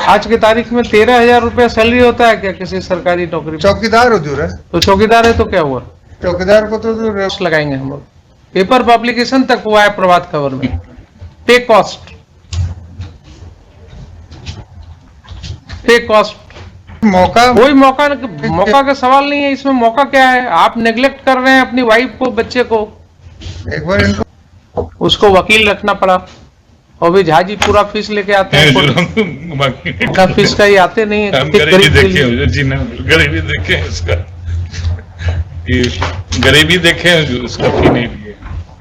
आज की तारीख में 13,000 रुपया सैलरी होता है क्या किसी सरकारी नौकरी में? चौकीदार हुजूर है। तो चौकीदार है तो क्या हुआ? चौकीदार को तो लगाएंगे हम लोग। पेपर पब्लिकेशन तक हुआ है प्रभात खबर में। पे कॉस्ट मौका, कोई मौका का सवाल नहीं है इसमें। मौका क्या है? आप नेग्लेक्ट कर रहे हैं अपनी वाइफ को, बच्चे को। एक बार इनको उसको वकील रखना पड़ा और भी झाजी पूरा फीस लेके आते हैं। फीस का ही आते नहीं है। गरीबी देखे जी ना, गरीबी देखे इसका, गरीबी देखे उसका फी नहीं लिए,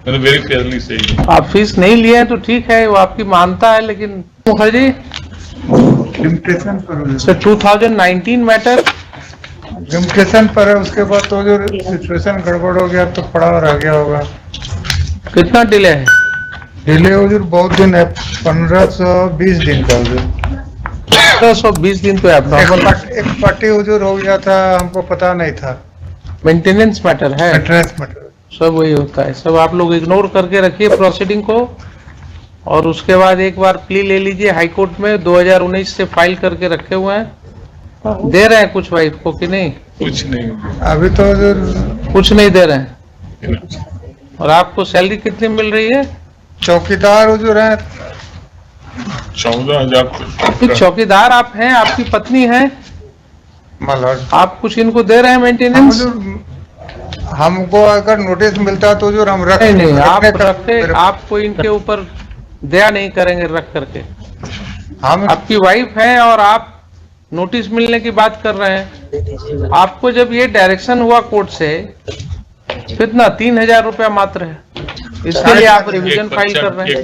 मैंने वेरी फेयरली सही। आप फीस नहीं लिए हैं तो ठीक है, वो आपकी मानता है, लेकिन मुखर्जी लिमिटेशन पर 2019 मैटर लिमिटेशन पर है। उसके बाद तो जो सिचुएशन गड़बड़ हो गया तो पड़ा रह गया होगा। कितना डिले है? डिले हुजूर बहुत दिन है, 1520 दिन का हुजूर। 1520 दिन तो एक पार्टी हुजूर हो गया था, हमको पता नहीं था। मेंटेनेंस मैटर है, मेंटेनेंस मैटर सब वही होता है। सब आप लोग इग्नोर करके रखिए प्रोसीडिंग को, और उसके बाद एक बार प्ली ले लीजिए हाई कोर्ट में। 2019 से फाइल करके रखे हुए हैं। दे रहे हैं कुछ वाइफ को कि नहीं? कुछ नहीं, अभी तो हुजूर कुछ नहीं दे रहे हैं। और आपको सैलरी कितनी मिल रही है? चौकीदार हुजूर है 14,000। चौकीदार आप हैं, आपकी पत्नी है, मलहर। आप कुछ इनको दे रहे हैं मेंटेनेंस? हमको अगर नोटिस मिलता तो जो हम रख नहीं, आप रखते, आपको इनके ऊपर दया नहीं करेंगे रख करके। हम आपकी वाइफ है और आप नोटिस मिलने की बात कर रहे हैं। आपको जब ये डायरेक्शन हुआ कोर्ट से, कितना 3,000 रुपया मात्र है, इसके लिए आप रिवीजन फाइल कर रहे हैं।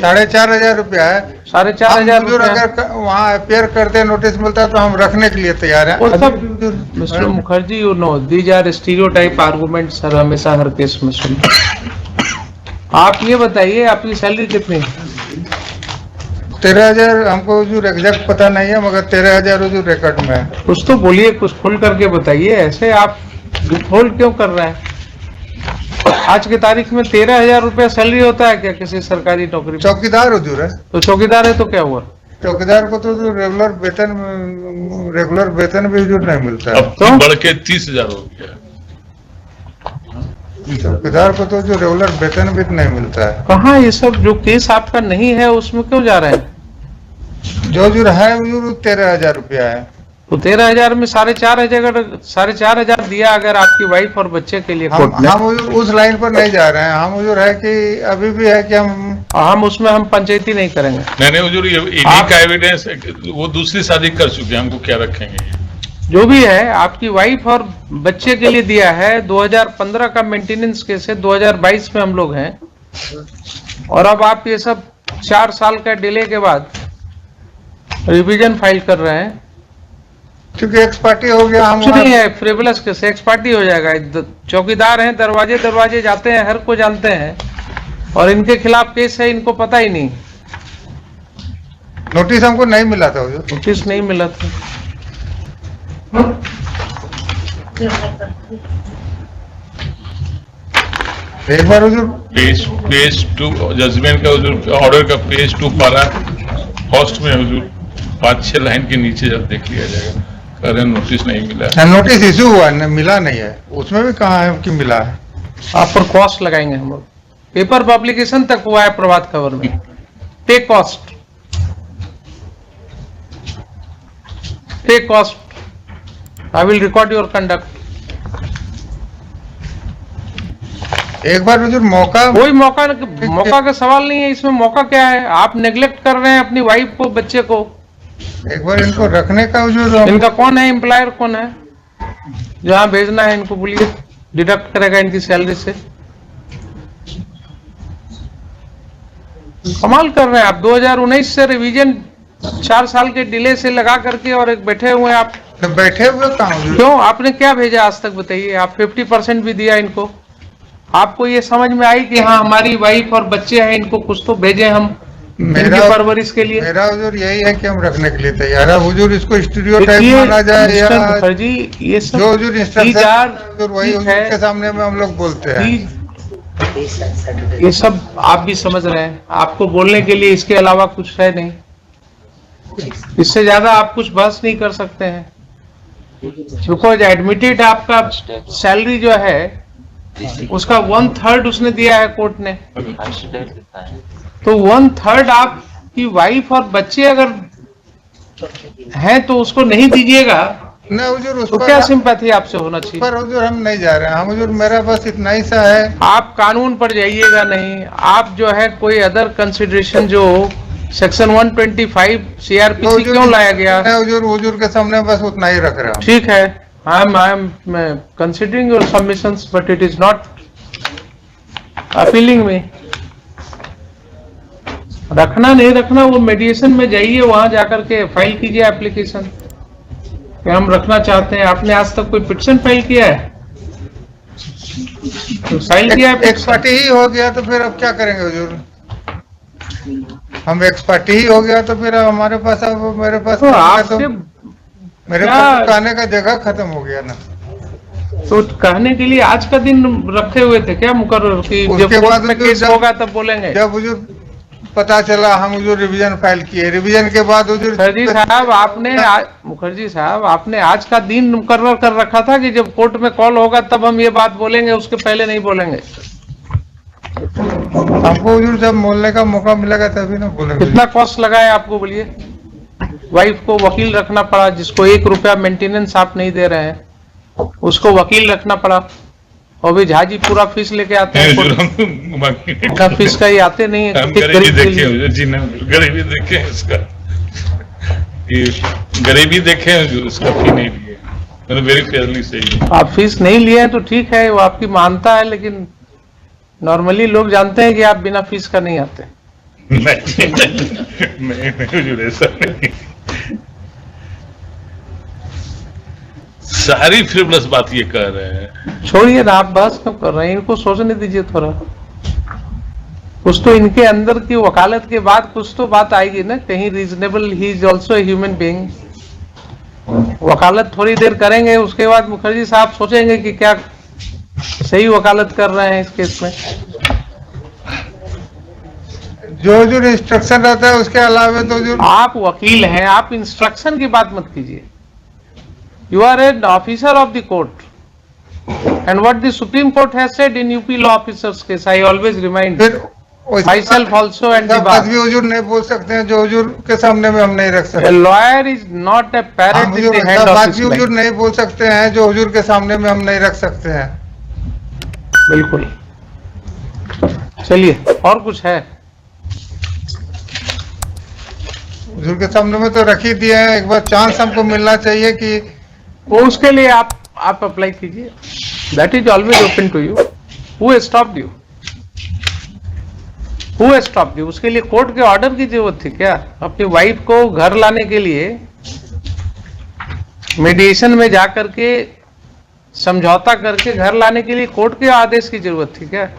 4,500 रुपया है। 4,500 रुपया। अगर वहाँ अपेयर करते नोटिस मिलता तो हम रखने के लिए तैयार हैं। Mister Mukherjee, you know these are stereotype argument sir, हमेशा हर केस में सुन। आप ये बताइए आपकी सैलरी कितनी है? 13,000 हमको जो एग्जैक्ट पता नहीं है, मगर 13,000 जो रिकॉर्ड में है। कुछ तो बोलिए, कुछ खुल करके बताइए। ऐसे आप होल्ड क्यों कर रहे हैं? आज की तारीख में 13,000 रुपया सैलरी होता है क्या किसी सरकारी नौकरी में? चौकीदार हुजूर है। तो चौकीदार है तो क्या हुआ? चौकीदार को तो जो रेगुलर वेतन भी जो नहीं मिलता है। अब तो बढ़ के 30,000 हो गया। चौकीदार को तो जो रेगुलर वेतन भी नहीं मिलता है। कहाँ ये सब जो केस आपका नहीं है उसमें क्यों जा रहे हैं? जो है वो 13,000 रुपया है। तो 13,000 में 4,500 दिया अगर आपकी वाइफ और बच्चे के लिए कोर्ट ने। हम उस लाइन पर नहीं जा रहे हैं। हम जो है कि अभी भी है कि हम उसमें हम पंचायती नहीं करेंगे। नहीं हुजूर, ये इन्हीं का एविडेंस, वो दूसरी शादी कर चुके हैं, हमको क्या रखेंगे? जो भी है आपकी वाइफ और बच्चे के लिए दिया है। 2015 का मेंटेनेंस केस है, 2022 में हम लोग हैं, और अब आप ये सब 4 साल का डिले के बाद रिवीजन फाइल कर रहे हैं। क्योंकि एक्सपार्टी हो गया। हम नहीं है फ्रिवलस केस, एक्सपार्टी हो जाएगा। चौकीदार हैं, दरवाजे जाते हैं, हर को जानते हैं, और इनके खिलाफ केस है, इनको पता ही नहीं। नोटिस हमको नहीं मिला था। नोटिस नहीं मिला था। एक बार हुजूर पेज 2 जजमेंट का हुजूर, ऑर्डर का पेज 2 पारा फर्स्ट में हुजूर 5-6 लाइन के नीचे जब देख लिया जाएगा, कह रहे नोटिस नहीं मिला है। नोटिस इशू हुआ है, मिला नहीं है। उसमें भी कहाँ है कि मिला है। आप पर कॉस्ट लगाएंगे हम लोग। पेपर पब्लिकेशन तक हुआ है प्रभात खबर में। पे cost I will record your conduct. एक बार हुजूर कोई मौका का सवाल नहीं है इसमें। मौका क्या है? आप नेग्लेक्ट कर रहे हैं अपनी वाइफ को, बच्चे को। एक बार इनको रखने का हुजूर। इनका कौन है एम्प्लॉयर? कौन है जहां भेजना है इनको? बोलिए, डिडक्ट करेगा इनकी सैलरी से। कमाल कर रहे हैं आप। 2019 से रिवीजन 4 साल के डिले से लगा करके, और एक बैठे हुए हैं आप। तो बैठे हुए कहाँ? क्यों? आपने क्या भेजा आज तक बताइए? आप 50% भी दिया इनको। आपको ये समझ में आई कि हाँ हमारी वाइफ और बच्चे हैं, इनको कुछ तो भेजे हम इनकी परवरिश के लिए। मेरा हुजूर यही है कि हम रखने के लिए तैयार है। हुजूर इसको स्टीरियोटाइप माना जाए या मुखर्जी, ये सब जो हुजूर इंस्ट्रक्शन वही हुजूर के सामने में हम लोग बोलते हैं। ये सब आप भी समझ रहे हैं। आपको बोलने के लिए इसके अलावा कुछ है नहीं। इससे ज्यादा आप कुछ बहस नहीं कर सकते हैं, बिकॉज एडमिटेड आपका सैलरी जो है उसका 1/3 उसने दिया है कोर्ट ने, तो 1/3 आपकी वाइफ और बच्चे अगर हैं तो उसको नहीं दीजिएगा नहीं हुजूर, उस तो पर क्या सिंपैथी आपसे होना चाहिए? पर हुजूर हम नहीं जा रहे हैं। हम हुजूर मेरा बस इतना ही सा है। आप कानून पर जाइएगा नहीं, आप जो है कोई अदर कंसिडरेशन जो सेक्शन 125 तो सीआरपीसी हुजूर, क्यों लाया गया? मैं हुजूर के सामने बस उतना ही रख रहा हूँ। ठीक है, I am considering your submissions but it is not appealing में। रखना नहीं रखना वो मेडिएशन में जाइए, वहां जाकर के फाइल कीजिए एप्लीकेशन कि हम रखना चाहते हैं। आपने आज तक कोई पिटीशन फाइल किया है? तो फाइल किया है एक्सपर्टी ही हो गया तो फिर अब क्या करेंगे हुजूर? हम एक्सपर्टी ही हो गया तो फिर हमारे पास अब मेरे पास तो आपसे मेरे क्या- पास कहने का जगह खत्म हो गया ना। तो कहने के लिए आज का दिन रखे हुए थे क्या मुकर्रर कि उसके जब कोर्ट बाद में जो केस जब- होगा तब बोलेंगे? जब हुजूर पता चला हम हुजूर रिवीजन फाइल किए, रिवीजन के बाद हुजूर मुखर्जी साहब मुखर्जी साहब आपने आज का दिन मुकर्रर कर रखा था कि जब कोर्ट में कॉल होगा तब हम ये बात बोलेंगे, उसके पहले नहीं बोलेंगे। हमको हुजूर जब बोलने का मौका मिलेगा तभी ना बोलेंगे। कितना कॉस्ट लगा है आपको बोलिए? वाइफ को वकील रखना पड़ा, जिसको 1 रुपया मेंटेनेंस आप नहीं दे रहे हैं उसको वकील रखना पड़ा, और भी झाजी पूरा फीस लेके आते हैं। हुजूर, हम बाकी- इतना फीस का ही आते नहीं है हम किसी गरीबी गरीब के देखे लिए। हुजूर जी ने, गरीबी देखे हैं इसका, ये गरीबी देखे हैं हुजूर, इसका फी नहीं लिए, मैंने वेरी फेयरली सही है। आप फीस नहीं लिए हैं तो ठीक है, वो आपकी मानता है, लेकिन नॉर्मली लोग जानते हैं कि आप बिना फीस का नहीं आते। नहीं हुजूर, ऐसा नहीं। सारी फ्रिवलस बात ये कह रहे हैं। छोड़िए ना, आप बहस क्यों कर रहे हैं? इनको सोचने दीजिए थोड़ा। कुछ तो इनके अंदर की वकालत के बाद कुछ तो बात आएगी ना, कहीं reasonable, he is also a human being. वकालत थोड़ी देर करेंगे, उसके बाद मुखर्जी साहब सोचेंगे कि क्या सही वकालत कर रहे हैं इस केस में। जो हुजूर इंस्ट्रक्शन रहता है उसके अलावा तो हुजूर आप वकील हैं, आप इंस्ट्रक्शन की बात मत कीजिए। You are an officer of the court, and what the Supreme Court has said in UP law officers case, I always remind फिर myself also and the सब bar. बात भी हुजूर नहीं बोल सकते हैं जो हुजूर के सामने में हम नहीं रख A सकते। lawyer is not a हम parrot in Hazur the hand सब of बात his भी हुजूर client. नहीं बोल सकते हैं जो हुजूर के सामने में हम नहीं रख सकते हैं। बिल्कुल। चलिए, और कुछ है? हुजूर के सामने में तो रख ही दिए हैं, एक बार चांस हमको मिलना चाहिए कि वो उसके लिए आप अप्लाई कीजिए। That is always open to you. Who stopped you? Who stopped you? उसके लिए कोर्ट के ऑर्डर की जरूरत थी क्या? अपनी वाइफ को घर लाने के लिए मीडिएशन में जाकर के समझौता करके घर लाने के लिए कोर्ट के आदेश की जरूरत थी क्या?